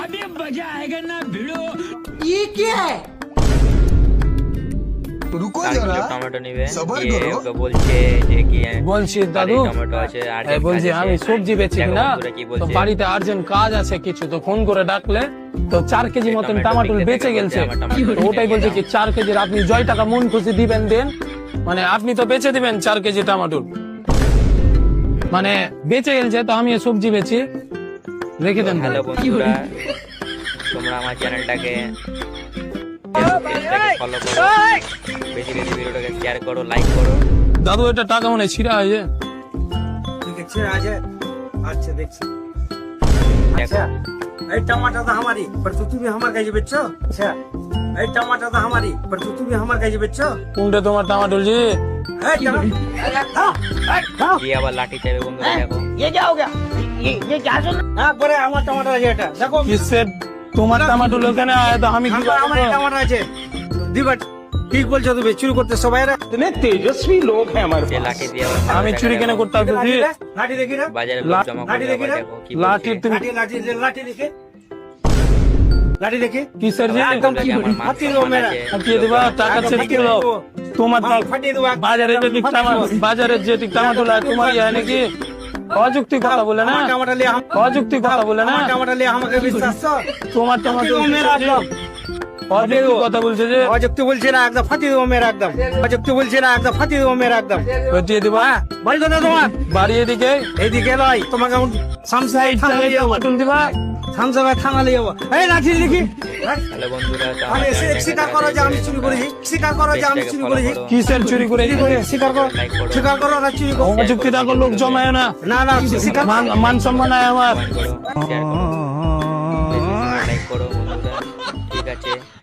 अभी मजा आएगा ना भिड़ो। ये क्या है? रुको তার जरा কিছু টমেটো নিবে সবার দিয়ে করো। ওকে বলছে যে কি বলছি বাড়ির দাদু টমেটো আছে আর বলছি আমি সবজি বেচি দেখো না বন্ধুরা কি তো বলছে। বাড়িতে আর্জেন্ট কাজ আছে কিছু তো ফোন করে ডাকলে তো 4 কেজি মতন টমেটো টমাটোল বিক্রেতাকে বেঁচে বলছে, গেছে আমার টমেটো তো ওটাই বলছে কি 4 কেজির আপনি জয় টাকা মন খুশি দিবেন দেন মানে আপনি তো বেচে দিবেন 4 কেজি টমেটোল মানে বেঁচে গেছে তো আমি সবজি বেচি রেখে দেন হ্যালো বন্ধুরা তোমরা আমার চ্যানেলটাকে ফলো করো বেশি বেশি ভিডিওটাকে শেয়ার করো লাইক করো। দাদু এটা টাকা মনে ছিড়া হয়েছে देखिए आज है अच्छा देखिए দেখো ये टमाटर तो हमारी पर तू भी हमारे कैसे बेचो अच्छा ये टमाटर तो हमारी पर तू भी हमारे कैसे बेचो কোনটা তোমার টমাটোল জি দিয়ে আবার লাঠি চাইবে বন্ধুরা দেখো ये क्या हो गया ये क्या सुन हाँ बड़े हमारे टमाटर है এটা দেখো কিসে তোমার টমাটোল ওখানে আয় তো আমি কি আমার করব? টমাटर আছে দিবাট ঠিক বলছো তুমি চুরি করতে সবাই এরা इतने तेजस्वी लोग हैं हमारे যে पास। লাঠি দিয়ে আবার আমি চুরি কেন করতে আসছি লাঠি দেখি না বাজারে লোক জমা করে লাঠি দেখি আবার না? দেখো কি লাঠি বলছে। তুমি লাঠি লাঠি দেখে লাঠি দেখে কিসের জি একদম বন্ধুরা, কি আমার মান ফাটিয়ে সম্মান দেবো মেয়েরা। আছে। ফাটিয়ে দিবা টাকা চেক করে দাও তোমার ফাটিয়ে দেবো বাজারে যে বাজারে যে টমাটোল আছে তোমার ইয়ে নাকি অযুক্তি কথা বলে না আমার টমাटर লিয়ে অযুক্তি কথা বলে না আমার টমাटर লিয়ে আমাকে বিশ্বাস তো তোমার টমাটোল মেয়েরা একদম অযুক্তি কথা বলছে যে অযুক্তি বলছে না একদম ফাটিয়ে দেবো মেয়েরা একদম অযুক্তি বলছে না একদম ফাটিয়ে দেবো মেয়েরা একদম ফাটিয়ে দিবা বাড়ি কোথায় তোমার বাড়ি এদিকে এইদিকে নয় তোমাকে সামসাই থানা লিয়ে যাবো টমাটোল দিবা সামসাই থানা লিয়ে যাবো এই লাঠি দেখি হ্যালো বন্ধুরা তো আমি আমার চ্যানেলটাকে স্বীকার করো যে আমি চুরি করেছি স্বীকার করো যে আমি চুরি করেছি কিসের চুরি করে স্বীকার করো লাইক করো স্বীকার করো না চুরি করো অযুক্তি থাকো লোক জমায় না না না স্বীকার মান সম্মান নাই আমার কমেন্ট করো শেয়ার করো লাইক করো বন্ধুরা ঠিক আছে